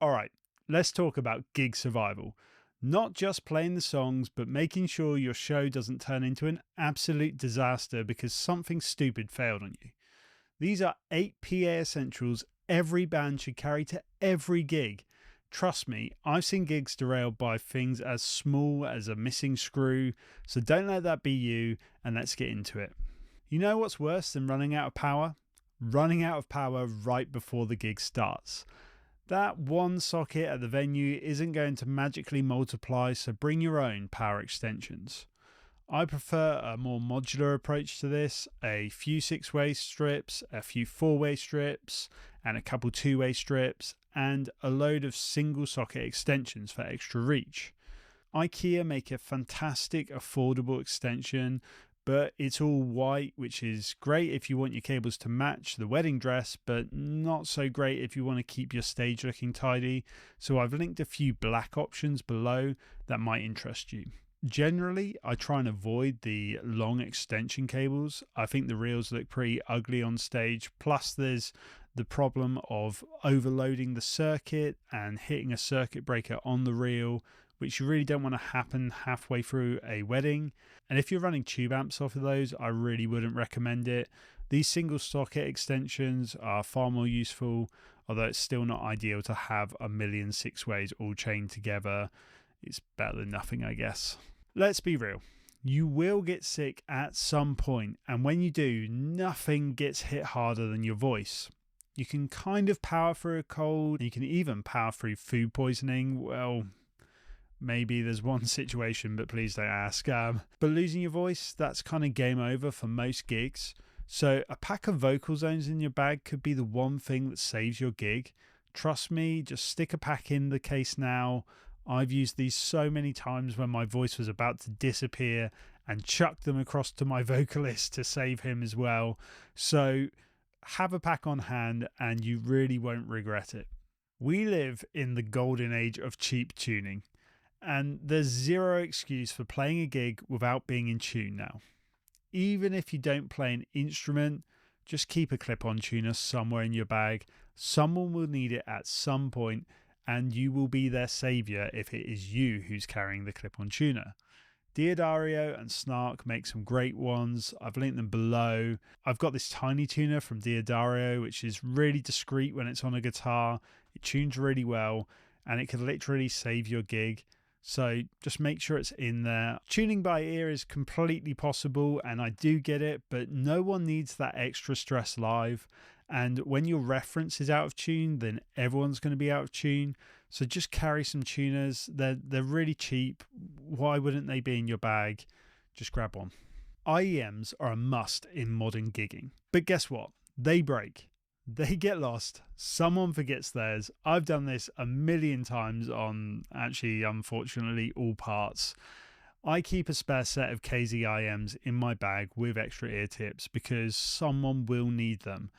All right, let's talk about gig survival. Not just playing the songs, but making sure your show doesn't turn into an absolute disaster because something stupid failed on you. These are 8 PA essentials every band should carry to every gig. Trust me, I've seen gigs derailed by things as small as a missing screw, so don't let that be you, and let's get into it. You know what's worse than running out of power? Running out of power right before the gig starts. That one socket at the venue isn't going to magically multiply, so bring your own power extensions. I prefer a more modular approach to this, a few 6-way strips, a few 4-way strips, and a couple 2-way strips, and a load of single socket extensions for extra reach. IKEA make a fantastic affordable extension, but it's all white, which is great if you want your cables to match the wedding dress, but not so great if you want to keep your stage looking tidy. So I've linked a few black options below that might interest you. Generally, I try and avoid the long extension cables. I think the reels look pretty ugly on stage. Plus, there's the problem of overloading the circuit and hitting a circuit breaker on the reel, which you really don't want to happen halfway through a wedding. And if you're running tube amps off of those, I really wouldn't recommend it. These single socket extensions are far more useful, although it's still not ideal to have a million 6-ways all chained together. It's better than nothing, I guess. Let's be real. You will get sick at some point, and when you do, nothing gets hit harder than your voice. You can kind of power through a cold, you can even power through food poisoning. Well, maybe there's one situation, but please don't ask. But losing your voice, that's kind of game over for most gigs. So a pack of Vocalzones in your bag could be the one thing that saves your gig. Trust me, just stick a pack in the case now. I've used these so many times when my voice was about to disappear and chucked them across to my vocalist to save him as well. So have a pack on hand and you really won't regret it. We live in the golden age of cheap tuning, and there's zero excuse for playing a gig without being in tune now. Even if you don't play an instrument, just keep a clip-on tuner somewhere in your bag. Someone will need it at some point, and you will be their saviour if it is you who's carrying the clip-on tuner. Diodario and Snark make some great ones. I've linked them below. I've got this tiny tuner from Diodario, which is really discreet when it's on a guitar. It tunes really well, and it can literally save your gig. So just make sure it's in there. Tuning by ear is completely possible, and I do get it, but no one needs that extra stress live. And when your reference is out of tune, then everyone's going to be out of tune. So just carry some tuners. They're really cheap. Why wouldn't they be in your bag? Just grab one. IEMs are a must in modern gigging. But guess what? They break. They get lost. Someone forgets theirs. I've done this a million times on, actually, unfortunately, all parts. I keep a spare set of KZIMs in my bag with extra ear tips because someone will need them.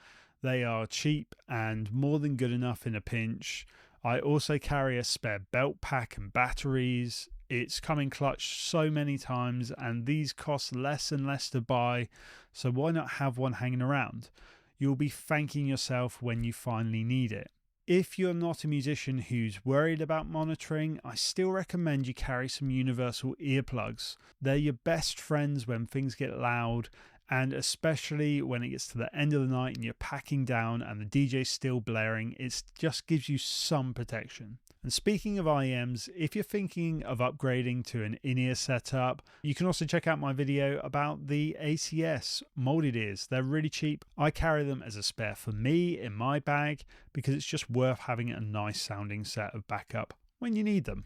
They are cheap and more than good enough in a pinch. I also carry a spare belt pack and batteries. It's come in clutch so many times, and these cost less and less to buy, so why not have one hanging around? You'll be thanking yourself when you finally need it. If you're not a musician who's worried about monitoring, I still recommend you carry some universal earplugs. They're your best friends when things get loud, and especially when it gets to the end of the night and you're packing down and the DJ's still blaring, it just gives you some protection. And speaking of IEMs, if you're thinking of upgrading to an in-ear setup, you can also check out my video about the ACS molded ears. They're really cheap. I carry them as a spare for me in my bag because it's just worth having a nice sounding set of backup when you need them.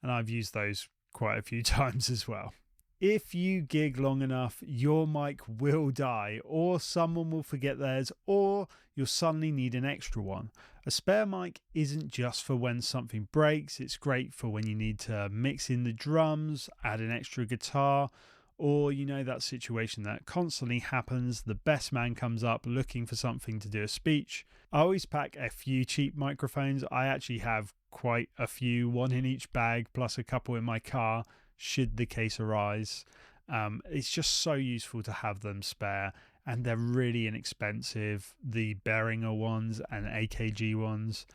And I've used those quite a few times as well. If you gig long enough, your mic will die, or someone will forget theirs, or you'll suddenly need an extra one. A spare mic isn't just for when something breaks, it's great for when you need to mix in the drums, add an extra guitar, or you know that situation that constantly happens, the best man comes up looking for something to do a speech. I always pack a few cheap microphones. I actually have quite a few, one in each bag, plus a couple in my car, should the case arise. It's just so useful to have them spare, and they're really inexpensive. The Behringer ones and AKG ones,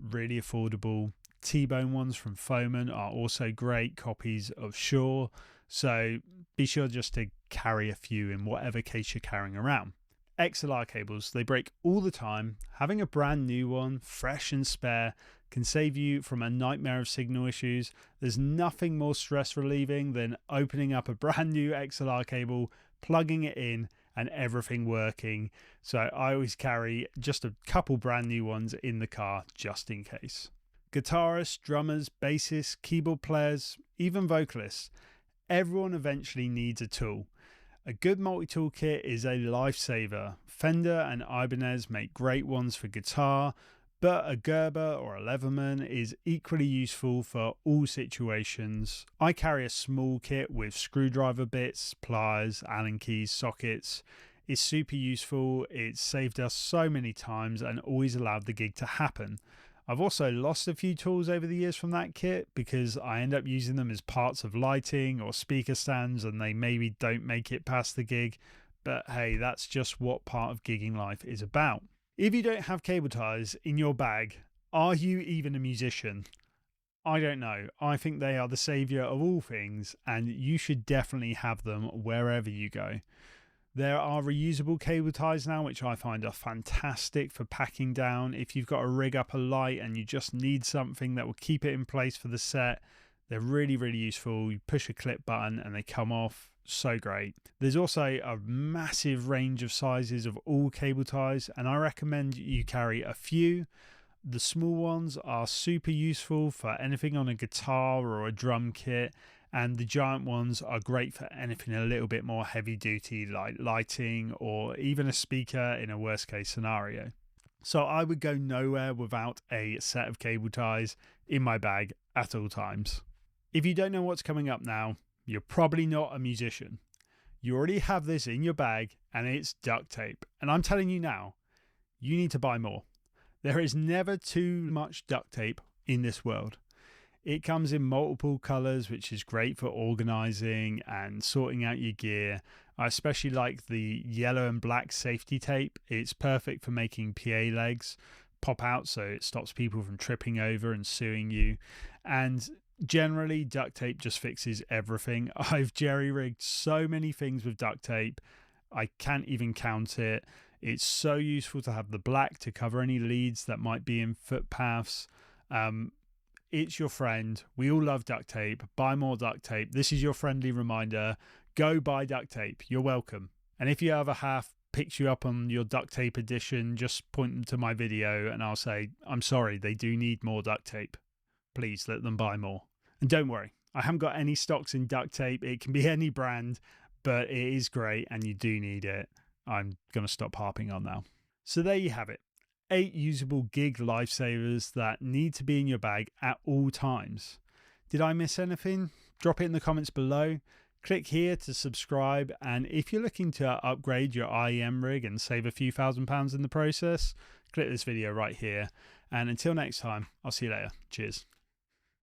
really affordable. T-bone ones from Foman are also great copies of Shure, so be sure just to carry a few in whatever case you're carrying around. XLR cables, they break all the time. Having a brand new one, fresh and spare, can save you from a nightmare of signal issues. There's nothing more stress relieving than opening up a brand new XLR cable, plugging it in, and everything working. So I always carry just a couple brand new ones in the car just in case. Guitarists, drummers, bassists, keyboard players, even vocalists, everyone eventually needs a tool. A good multi-tool kit is a lifesaver. Fender and Ibanez make great ones for guitar, but a Gerber or a Leatherman is equally useful for all situations. I carry a small kit with screwdriver bits, pliers, Allen keys, sockets. It's super useful. It's saved us so many times and always allowed the gig to happen. I've also lost a few tools over the years from that kit because I end up using them as parts of lighting or speaker stands and they maybe don't make it past the gig. But hey, that's just what part of gigging life is about. If you don't have cable ties in your bag, are you even a musician? I don't know. I think they are the saviour of all things and you should definitely have them wherever you go. There are reusable cable ties now, which I find are fantastic for packing down. If you've got to rig up a light and you just need something that will keep it in place for the set, they're really, really useful. You push a clip button and they come off. So great. There's also a massive range of sizes of all cable ties, and I recommend you carry a few. The small ones are super useful for anything on a guitar or a drum kit, and the giant ones are great for anything a little bit more heavy duty like lighting or even a speaker in a worst case scenario. So I would go nowhere without a set of cable ties in my bag at all times. If you don't know what's coming up now, you're probably not a musician. You already have this in your bag and it's duct tape. And I'm telling you now, you need to buy more. There is never too much duct tape in this world. It comes in multiple colours, which is great for organising and sorting out your gear. I especially like the yellow and black safety tape. It's perfect for making PA legs pop out so it stops people from tripping over and suing you. And generally, duct tape just fixes everything. I've jerry-rigged so many things with duct tape. I can't even count it. It's so useful to have the black to cover any leads that might be in footpaths. It's your friend. We all love duct tape. Buy more duct tape. This is your friendly reminder. Go buy duct tape. You're welcome. And if your other half picks you up on your duct tape addiction, just point them to my video and I'll say, I'm sorry, they do need more duct tape. Please let them buy more. And don't worry, I haven't got any stocks in duct tape. It can be any brand, but it is great and you do need it. I'm going to stop harping on now. So there you have it. 8 usable gig lifesavers that need to be in your bag at all times. Did I miss anything? Drop it in the comments below. Click here to subscribe. And if you're looking to upgrade your IEM rig and save a few £1,000s in the process, click this video right here. And until next time, I'll see you later. Cheers.